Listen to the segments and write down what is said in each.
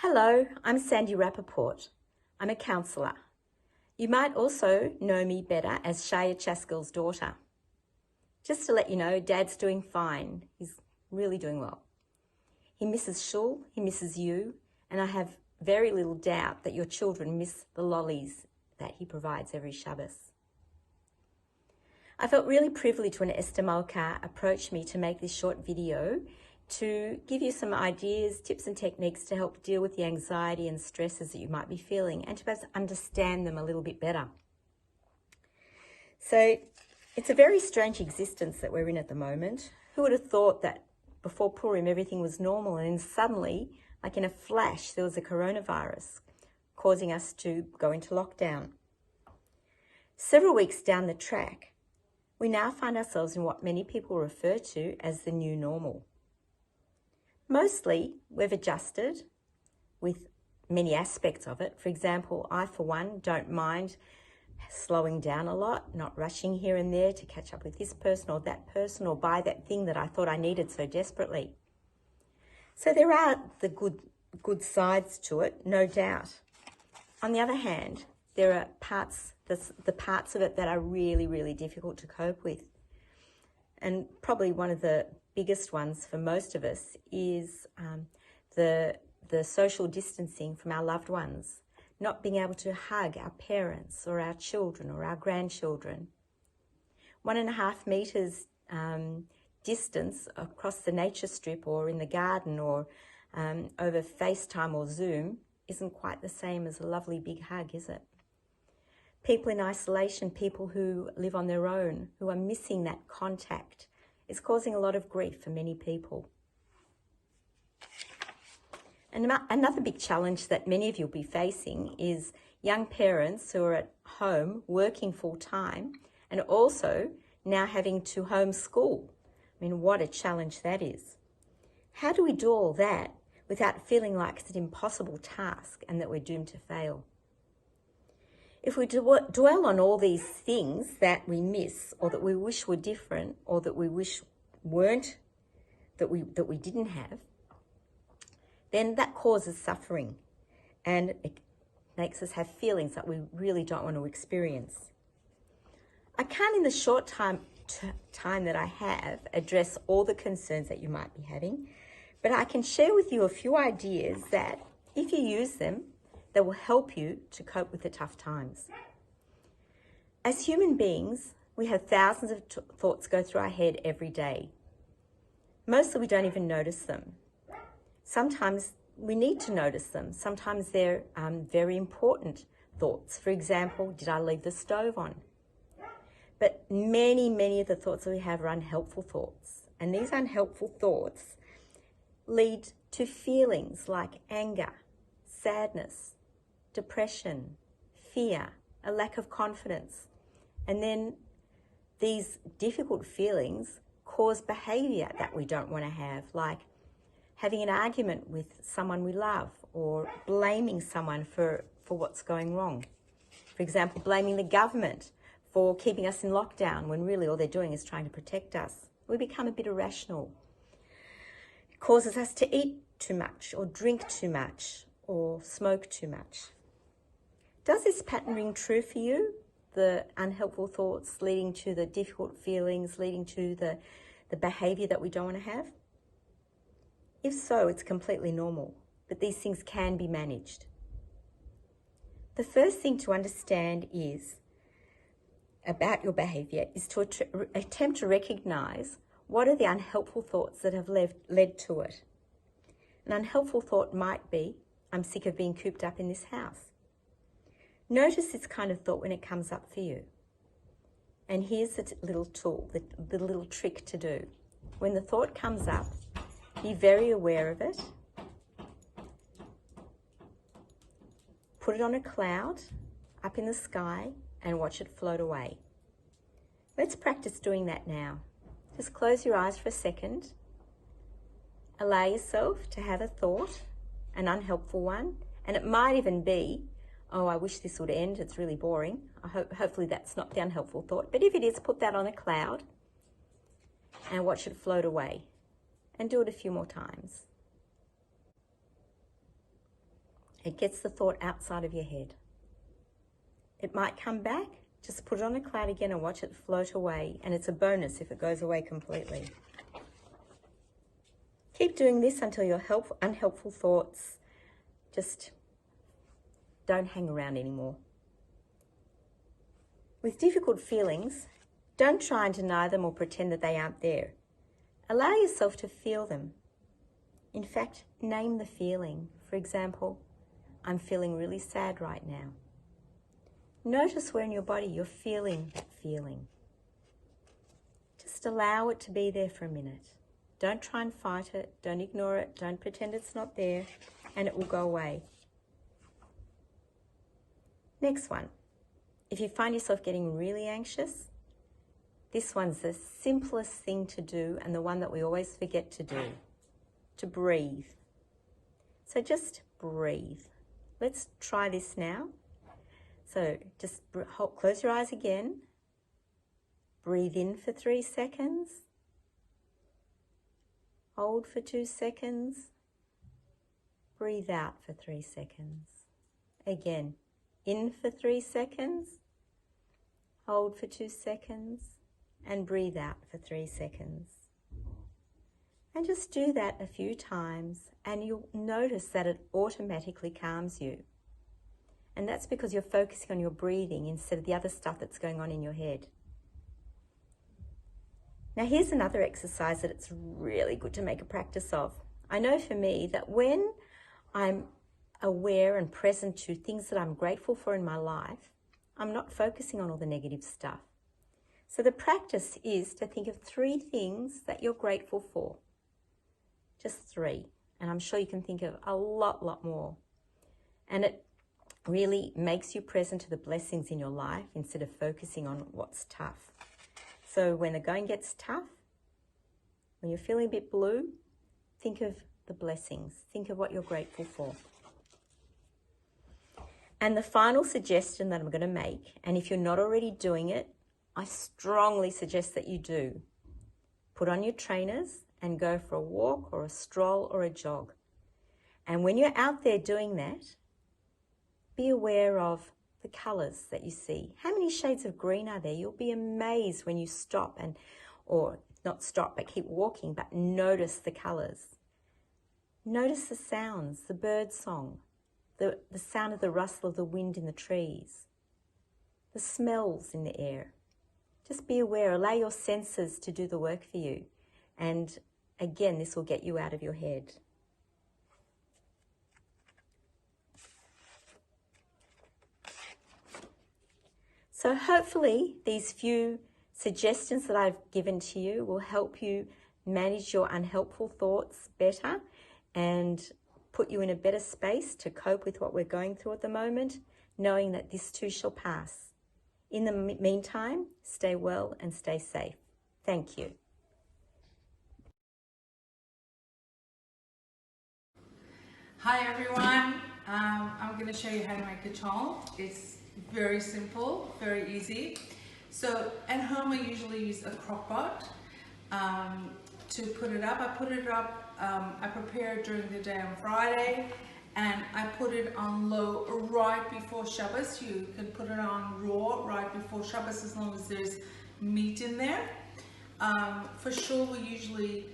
Hello, I'm Sandi Rapoport. I'm a counsellor. You might also know me better as Shaya Chaskell's daughter. Just to let you know, Dad's doing fine. He's really doing well. He misses shul, he misses you, and I have very little doubt that your children miss the lollies that he provides every Shabbos. I felt really privileged when Esther Malka approached me to make this short video to give you some ideas, tips and techniques to help deal with the anxiety and stresses that you might be feeling and to perhaps understand them a little bit better. So it's a very strange existence that we're in at the moment. Who would have thought that before Purim everything was normal and then suddenly, like in a flash, there was a coronavirus causing us to go into lockdown. Several weeks down the track, we now find ourselves in what many people refer to as the new normal. Mostly, we've adjusted with many aspects of it. For example, I, for one, don't mind slowing down a lot, not rushing here and there to catch up with this person or that person or buy that thing that I thought I needed so desperately. So there are the good sides to it, no doubt. On the other hand, there are the parts of it that are really, really difficult to cope with. And probably one of the biggest ones for most of us is the social distancing from our loved ones, not being able to hug our parents or our children or our grandchildren. 1.5 meters distance across the nature strip or in the garden or over FaceTime or Zoom isn't quite the same as a lovely big hug, is it? People in isolation, people who live on their own, who are missing that contact, is causing a lot of grief for many people. And another big challenge that many of you will be facing is young parents who are at home working full-time and also now having to homeschool. I mean, what a challenge that is. How do we do all that without feeling like it's an impossible task and that we're doomed to fail? If we dwell on all these things that we miss or that we wish were different or that we wish weren't, that we didn't have, then that causes suffering and it makes us have feelings that we really don't want to experience. I can't, in the short time that I have, address all the concerns that you might be having, but I can share with you a few ideas that, if you use them, that will help you to cope with the tough times. As human beings, we have thousands of thoughts go through our head every day. Mostly we don't even notice them. Sometimes we need to notice them. Sometimes they're very important thoughts. For example, did I leave the stove on? But many of the thoughts that we have are unhelpful thoughts. And these unhelpful thoughts lead to feelings like anger, sadness, depression, fear, a lack of confidence. And then these difficult feelings cause behaviour that we don't want to have, like having an argument with someone we love or blaming someone for what's going wrong. For example, blaming the government for keeping us in lockdown when really all they're doing is trying to protect us. We become a bit irrational. It causes us to eat too much or drink too much or smoke too much. Does this pattern ring true for you? The unhelpful thoughts leading to the difficult feelings, leading to the behaviour that we don't want to have? If so, it's completely normal, but these things can be managed. The first thing to understand about your behaviour is to attempt to recognise what are the unhelpful thoughts that have led to it. An unhelpful thought might be, I'm sick of being cooped up in this house. Notice this kind of thought when it comes up for you. And here's the little tool, the little trick to do. When the thought comes up, be very aware of it. Put it on a cloud up in the sky and watch it float away. Let's practice doing that now. Just close your eyes for a second. Allow yourself to have a thought, an unhelpful one, and it might even be, oh, I wish this would end, it's really boring. Hopefully that's not the unhelpful thought. But if it is, put that on a cloud and watch it float away. And do it a few more times. It gets the thought outside of your head. It might come back. Just put it on a cloud again and watch it float away. And it's a bonus if it goes away completely. Keep doing this until your unhelpful thoughts just don't hang around anymore. With difficult feelings, don't try and deny them or pretend that they aren't there. Allow yourself to feel them. In fact, name the feeling. For example, I'm feeling really sad right now. Notice where in your body you're feeling that feeling. Just allow it to be there for a minute. Don't try and fight it. Don't ignore it. Don't pretend it's not there, and it will go away. Next one. If you find yourself getting really anxious, this one's the simplest thing to do and the one that we always forget to do, to breathe. So just breathe. Let's try this now. So just close your eyes again. Breathe in for 3 seconds. Hold for 2 seconds. Breathe out for 3 seconds. Again, in for 3 seconds. Hold for 2 seconds. And breathe out for 3 seconds. And just do that a few times and you'll notice that it automatically calms you. And that's because you're focusing on your breathing instead of the other stuff that's going on in your head. Now here's another exercise that it's really good to make a practice of. I know for me that when I'm aware and present to things that I'm grateful for in my life, I'm not focusing on all the negative stuff. So the practice is to think of 3 things that you're grateful for. Just 3. And I'm sure you can think of a lot more. And it really makes you present to the blessings in your life instead of focusing on what's tough. So when the going gets tough, when you're feeling a bit blue, think of the blessings. Think of what you're grateful for. And the final suggestion that I'm going to make, and if you're not already doing it, I strongly suggest that you do. Put on your trainers and go for a walk or a stroll or a jog. And when you're out there doing that, be aware of the colours that you see. How many shades of green are there? You'll be amazed when you stop or not stop, but keep walking, but notice the colours. Notice the sounds, the bird song, the sound of the rustle of the wind in the trees, the smells in the air. Just be aware, allow your senses to do the work for you. And again, this will get you out of your head. So hopefully these few suggestions that I've given to you will help you manage your unhelpful thoughts better and put you in a better space to cope with what we're going through at the moment, knowing that this too shall pass. In the meantime, stay well and stay safe. Thank you. Hi everyone, I'm going to show you how to make a cholent. It's very simple, very easy. So at home I usually use a crock pot to put it up. I prepare it during the day on Friday and I put it on low right before Shabbat. You can put it on raw right before Shabbat as long as there's meat in there. For sure we usually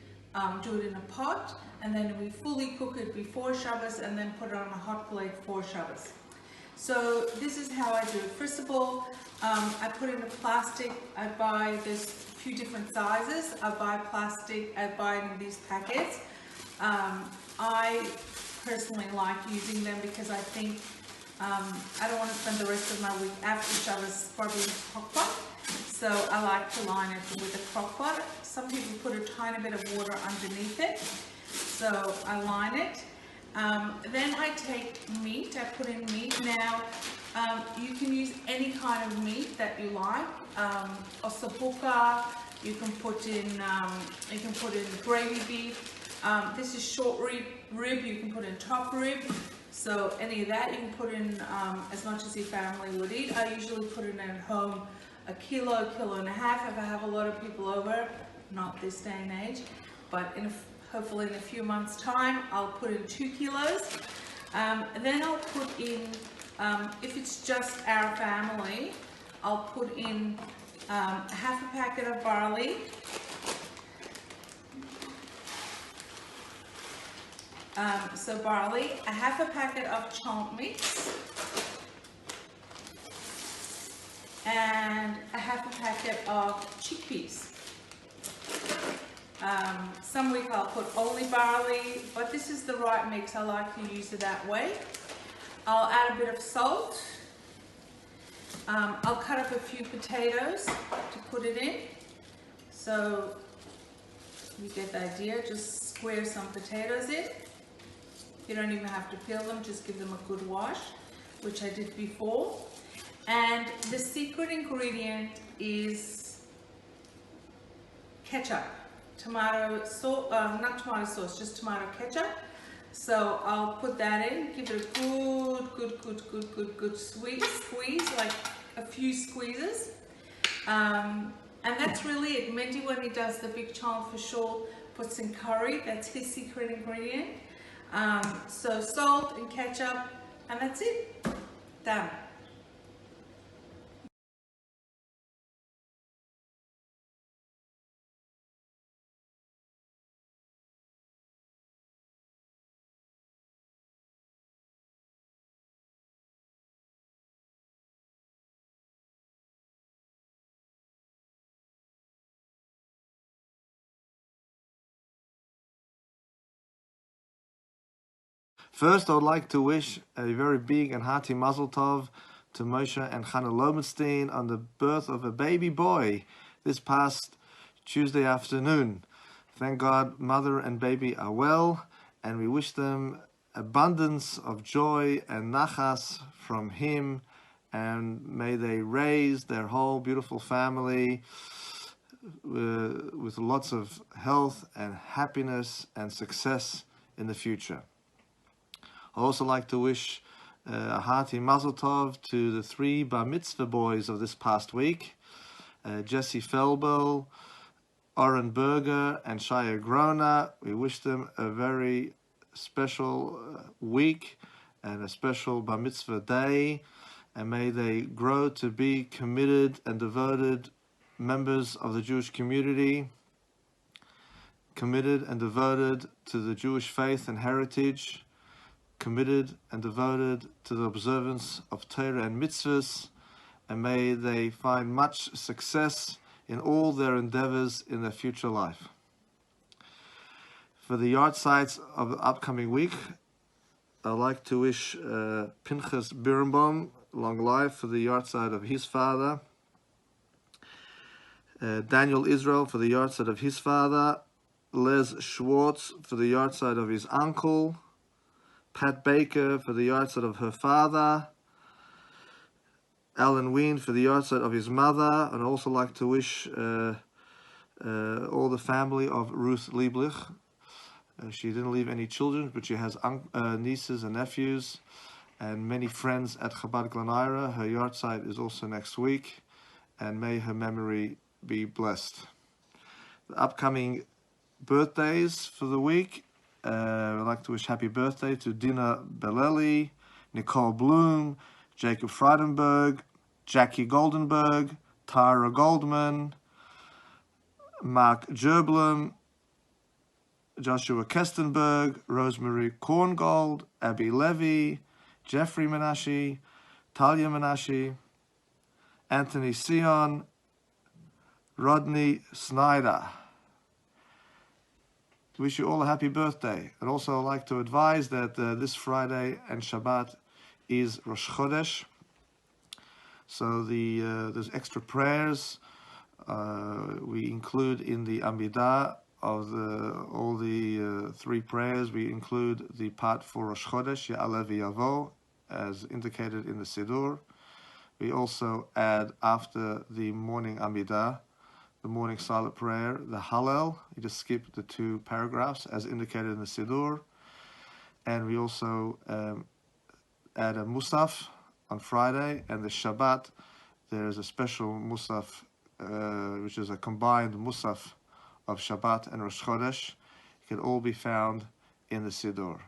do it in a pot and then we fully cook it before Shabbat and then put it on a hot plate for Shabbat. So this is how I do it. First of all, I put it in a plastic. I buy this few different sizes. I buy plastic, I buy it in these packets. I personally like using them because I think I don't want to spend the rest of my week after Shabbat probably in a crock pot. So I like to line it with a crock pot. Some people put a tiny bit of water underneath it. So I line it. Then I take meat, I put in meat. Now, you can use any kind of meat that you like. Ossobuco, you can put in gravy beef. This is short rib, you can put in top rib. So any of that you can put in as much as your family would eat. I usually put it in at home a kilo and a half if I have a lot of people over. Not this day and age, but hopefully in a few months time I'll put in 2 kilos. Then I'll put in, if it's just our family, I'll put in half a packet of barley, so barley, a half a packet of Cholent mix, and a half a packet of chickpeas. Some week I'll put only barley, but this is the right mix. I like to use it that way. I'll add a bit of salt. I'll cut up a few potatoes to put it in. So you get the idea, just square some potatoes in. You don't even have to peel them, just give them a good wash, which I did before. And the secret ingredient is ketchup. Tomato sauce, not tomato sauce, just tomato ketchup. So I'll put that in, give it a good squeeze, like a few squeezes. And that's really it. Mendy, when he does the big cholent for sure, puts in curry. That's his secret ingredient. So salt and ketchup, and that's it. Done. First, I would like to wish a very big and hearty mazel tov to Moshe and Chana Lobenstein on the birth of a baby boy this past Tuesday afternoon. Thank God mother and baby are well, and we wish them abundance of joy and nachas from him, and may they raise their whole beautiful family with lots of health and happiness and success in the future. I'd also like to wish a hearty mazel tov to the 3 bar mitzvah boys of this past week, Jesse Felbel, Oren Berger, and Shia Groner. We wish them a very special week and a special bar mitzvah day, and may they grow to be committed and devoted members of the Jewish community, committed and devoted to the Jewish faith and heritage, committed and devoted to the observance of Torah and mitzvahs, and may they find much success in all their endeavors in their future life. For the yard sites of the upcoming week, I'd like to wish Pinchas Birnbaum long life for the yard side of his father, Daniel Israel for the yard side of his father, Les Schwartz for the yard side of his uncle, Pat Baker for the yahrzeit of her father, Alan Ween for the yahrzeit of his mother, and I'd also like to wish all the family of Ruth Lieblich. She didn't leave any children, but she has nieces and nephews and many friends at Chabad Glen-Ira. Her yahrzeit is also next week, and may her memory be blessed. The upcoming birthdays for the week, I'd like to wish happy birthday to Dina Beleli, Nicole Bloom, Jacob Freidenberg, Jackie Goldenberg, Tara Goldman, Mark Gerblum, Joshua Kestenberg, Rosemary Korngold, Abby Levy, Jeffrey Menashe, Talia Menashe, Anthony Sion, Rodney Snyder. Wish you all a happy birthday. I'd also like to advise that this Friday and Shabbat is Rosh Chodesh. So there's extra prayers we include in the Amidah of all the 3 prayers. We include the part for Rosh Chodesh, Ya'aleh V'Yavo, as indicated in the Siddur. We also add, after the morning Amidah, the morning silent prayer, the Hallel. You just skip the 2 paragraphs as indicated in the Siddur. And we also add a Musaf on Friday, and the Shabbat, there's a special Musaf, which is a combined Musaf of Shabbat and Rosh Chodesh. It can all be found in the Siddur.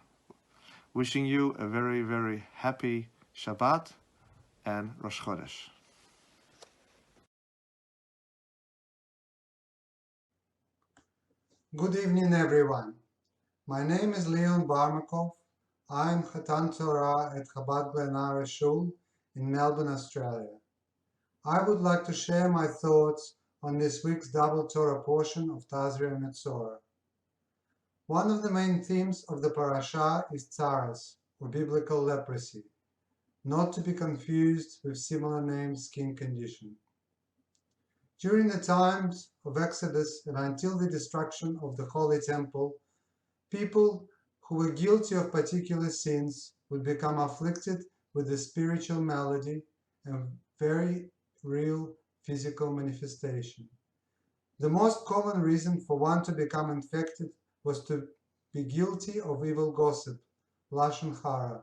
Wishing you a very, very happy Shabbat and Rosh Chodesh. Good evening, everyone. My name is Leon Barmakov. I am Chatan Torah at Chabad Groner Shul in Melbourne, Australia. I would like to share my thoughts on this week's double Torah portion of TAZRIAH-METZORA. One of the main themes of the Parsha is tzaras, or biblical leprosy, not to be confused with similar named skin condition. During the times of Exodus and until the destruction of the Holy Temple, people who were guilty of particular sins would become afflicted with a spiritual malady and very real physical manifestation. The most common reason for one to become infected was to be guilty of evil gossip, lashon hara.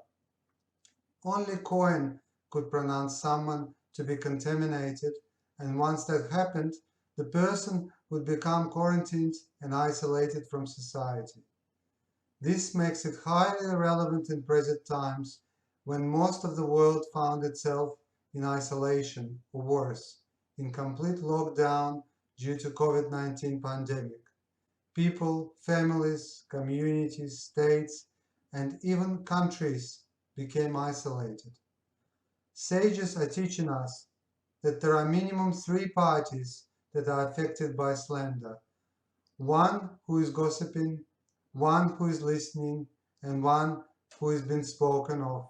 Only Cohen could pronounce someone to be contaminated, and once that happened, the person would become quarantined and isolated from society. This makes it highly relevant in present times when most of the world found itself in isolation, or worse, in complete lockdown due to COVID-19 pandemic. People, families, communities, states, and even countries became isolated. Sages are teaching us that there are minimum 3 parties that are affected by slander. One who is gossiping, one who is listening, and one who is being spoken of.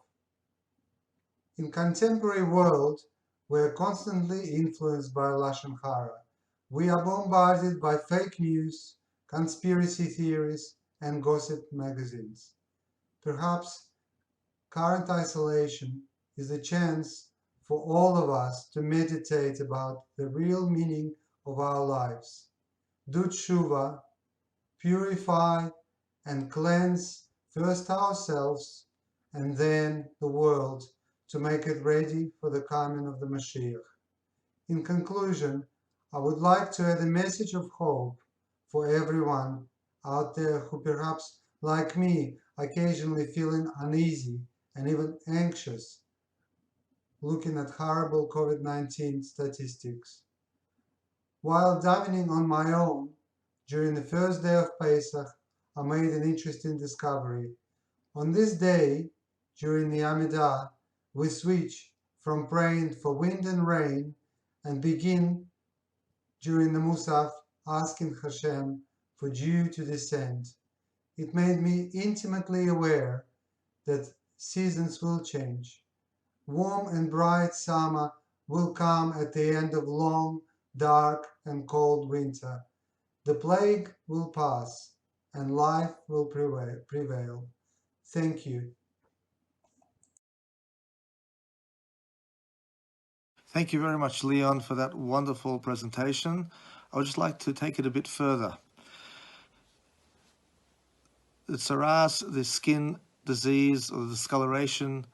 In contemporary world, we are constantly influenced by lashon hara. We are bombarded by fake news, conspiracy theories, and gossip magazines. Perhaps current isolation is a chance for all of us to meditate about the real meaning of our lives. Do tshuva, purify and cleanse first ourselves and then the world to make it ready for the coming of the Mashiach. In conclusion, I would like to add a message of hope for everyone out there who perhaps, like me, occasionally feeling uneasy and even anxious looking at horrible COVID-19 statistics. While davening on my own during the first day of Pesach, I made an interesting discovery. On this day, during the Amidah, we switch from praying for wind and rain and begin during the Musaf asking Hashem for dew to descend. It made me intimately aware that seasons will change. Warm and bright summer will come at the end of long, dark and cold winter. The plague will pass and life will prevail. Thank you. Thank you very much, Leon, for that wonderful presentation. I would just like to take it a bit further. The tzaras, the skin disease or the discoloration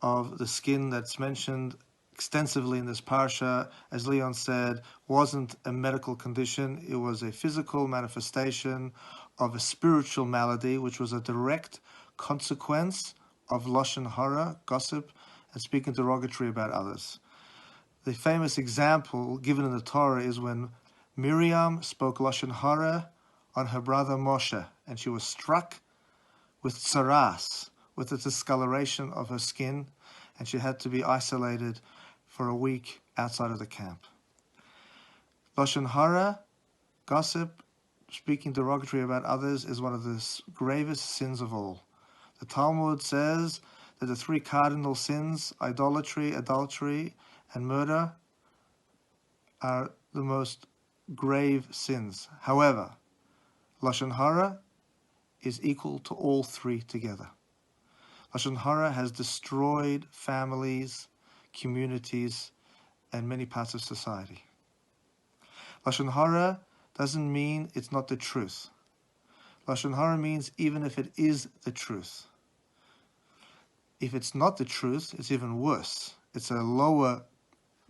of the skin that's mentioned extensively in this parsha, as Leon said, wasn't a medical condition. It was a physical manifestation of a spiritual malady, which was a direct consequence of lashon hara, gossip, and speaking derogatory about others. The famous example given in the Torah is when Miriam spoke lashon hara on her brother Moshe, and she was struck with tzaras, with the discoloration of her skin, and she had to be isolated for a week outside of the camp. Lashon hara, gossip, speaking derogatory about others, is one of the gravest sins of all. The Talmud says that the 3 cardinal sins, idolatry, adultery, and murder, are the most grave sins. However, lashon hara is equal to all 3 together. Lashon hara has destroyed families, communities, and many parts of society. Lashon hara doesn't mean it's not the truth. Lashon hara means even if it is the truth. If it's not the truth, it's even worse. It's a lower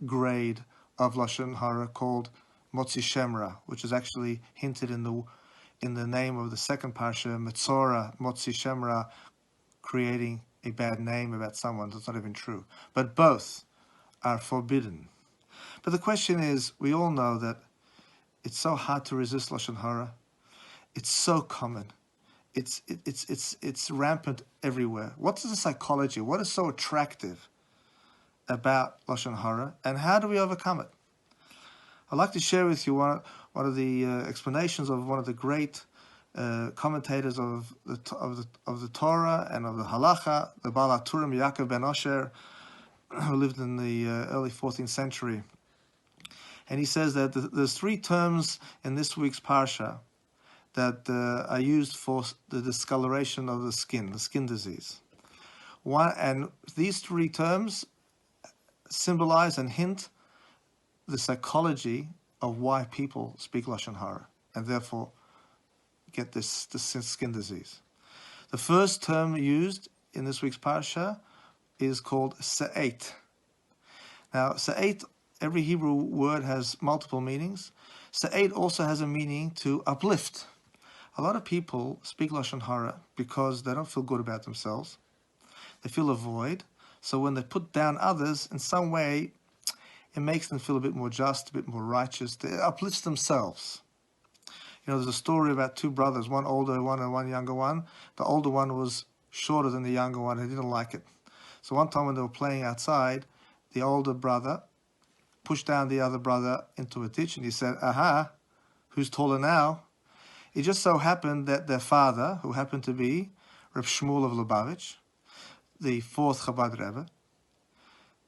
grade of lashon hara called motzi shemra, which is actually hinted in the name of the second parsha, Metzora, motzi shemra, creating a bad name about someone that's not even true. But both are forbidden. But the question is, we all know that it's so hard to resist Lashon Hara. It's so common. It's rampant everywhere. What's the psychology? What is so attractive about Lashon Hara, and how do we overcome it? I'd like to share with you one of the explanations of one of the great commentators of the Torah and of the Halacha, the Baal HaTurim Yaakov ben Osher, who lived in the early 14th century. And he says that there's three terms in this week's Parsha that are used for the discoloration of the skin disease. And these three terms symbolize and hint the psychology of why people speak Lashon Hara and therefore get this skin disease. The first term used in this week's Parsha is called Sa'et. Now, Sa'et, every Hebrew word has multiple meanings. Sa'et also has a meaning to uplift. A lot of people speak Lashon Hara because they don't feel good about themselves. They feel a void. So when they put down others, in some way, it makes them feel a bit more just, a bit more righteous. They uplift themselves. You know, there's a story about two brothers, one older one and one younger one. The older one was shorter than the younger one. He didn't like it. So one time when they were playing outside, the older brother pushed down the other brother into a ditch, and he said, "Aha, who's taller now?" It just so happened that their father, who happened to be Reb Shmuel of Lubavitch, the fourth Chabad Rebbe,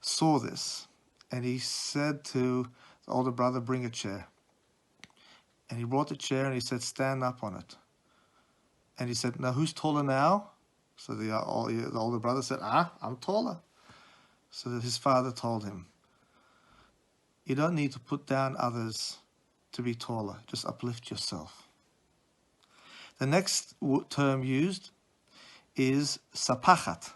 saw this, and he said to the older brother, "Bring a chair." And he brought the chair, and he said, "Stand up on it." And he said, "Now, who's taller now?" So the older brother said, "I'm taller." So that his father told him, "You don't need to put down others to be taller. Just uplift yourself." The next term used is sapachat.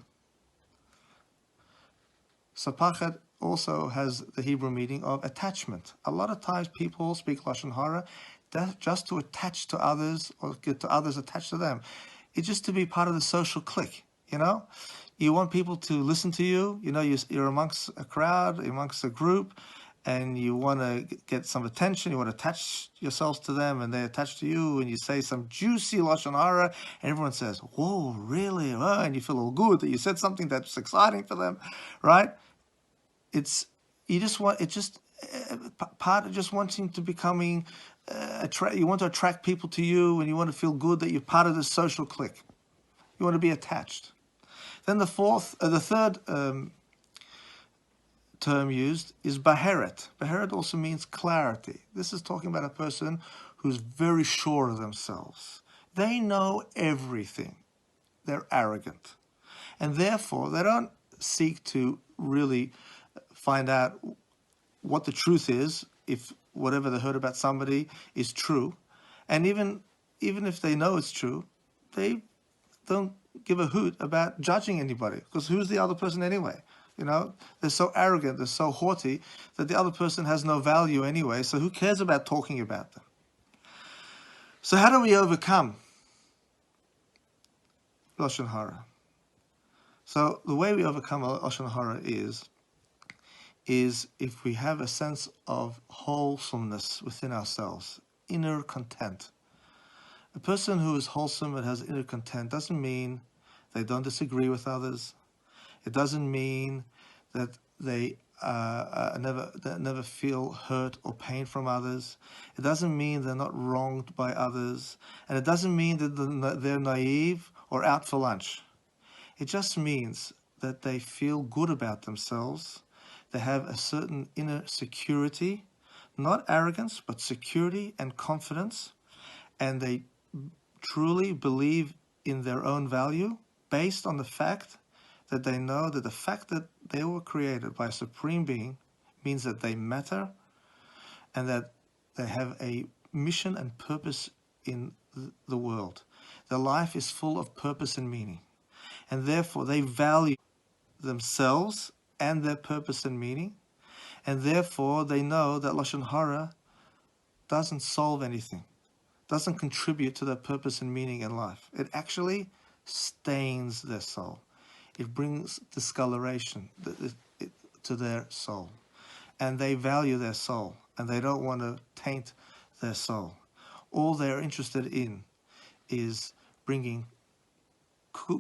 Sapachat also has the Hebrew meaning of attachment. A lot of times people speak Lashon Hara just to attach to others or get to others attached to them. It's just to be part of the social clique, you know? You want people to listen to you, you know, you're amongst a crowd, amongst a group, and you want to get some attention, you want to attach yourselves to them, and they attach to you, and you say some juicy Lashon Hara, and everyone says, "Whoa, really?" Oh, and you feel all good that you said something that's exciting for them, right? Part of just wanting to becoming, you want to attract people to you, and you want to feel good that you're part of the social clique. You want to be attached. Then the third term used is baheret. Baheret also means clarity. This is talking about a person who's very sure of themselves. They know everything. They're arrogant. And therefore, they don't seek to really find out what the truth is, if whatever they heard about somebody is true. And even if they know it's true, they don't give a hoot about judging anybody, because who's the other person anyway? You know, they're so arrogant, they're so haughty that the other person has no value anyway, so who cares about talking about them? So how do we overcome Lashon Hara? So the way we overcome Lashon Hara is if we have a sense of wholesomeness within ourselves, inner content. A person who is wholesome and has inner content doesn't mean they don't disagree with others. It doesn't mean that they never feel hurt or pain from others. It doesn't mean they're not wronged by others. And it doesn't mean that they're naive or out for lunch. It just means that they feel good about themselves. They have a certain inner security, not arrogance, but security and confidence. And they truly believe in their own value based on the fact that they know that the fact that they were created by a supreme being means that they matter and that they have a mission and purpose in the world. Their life is full of purpose and meaning. And therefore they value themselves and their purpose and meaning. And therefore they know that Lashon Hara doesn't solve anything, doesn't contribute to their purpose and meaning in life. It actually stains their soul. It brings discoloration to their soul. And they value their soul, and they don't want to taint their soul. All they're interested in is bringing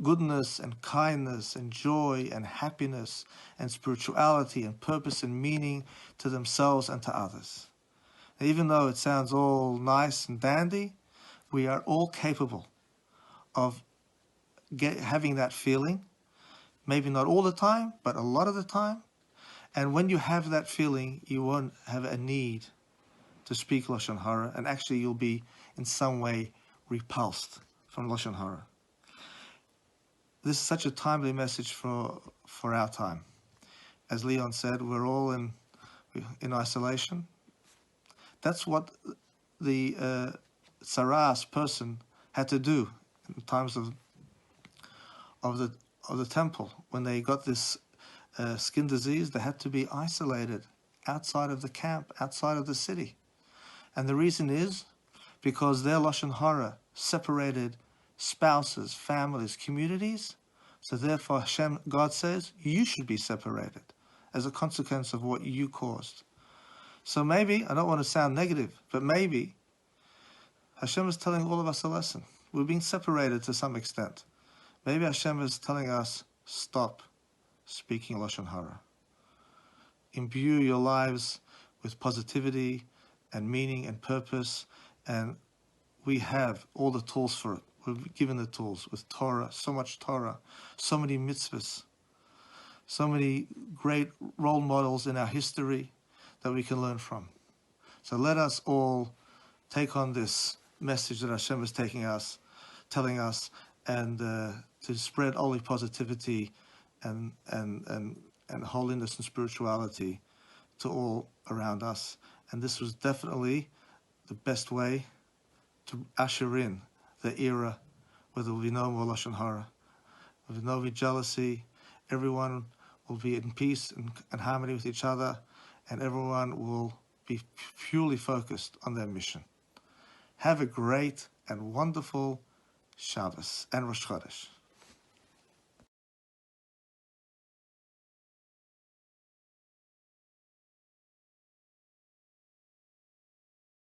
goodness and kindness and joy and happiness and spirituality and purpose and meaning to themselves and to others. And even though it sounds all nice and dandy, we are all capable of having that feeling, maybe not all the time, but a lot of the time. And when you have that feeling, you won't have a need to speak Lashon Hara, and actually you'll be in some way repulsed from Lashon Hara. This is such a timely message for our time. As Leon said, we're all in isolation. That's what the Saras person had to do in times of the temple. When they got this skin disease, they had to be isolated outside of the camp, outside of the city. And the reason is because their Lashon Hara separated spouses, families, communities. So therefore Hashem, God says, you should be separated as a consequence of what you caused. So maybe, I don't want to sound negative, but maybe Hashem is telling all of us a lesson. We're being separated to some extent. Maybe Hashem is telling us, stop speaking Lashon Hara. Imbue your lives with positivity and meaning and purpose, and we have all the tools for it. We're given the tools with Torah, so much Torah, so many mitzvahs, so many great role models in our history that we can learn from. So let us all take on this message that Hashem is telling us, and to spread only positivity and holiness and spirituality to all around us. And this was definitely the best way to usher in the era where there will be no more Lashon Hara. There will be no jealousy. Everyone will be in peace and harmony with each other, and everyone will be purely focused on their mission. Have a great and wonderful Shabbos and Rosh Chodesh.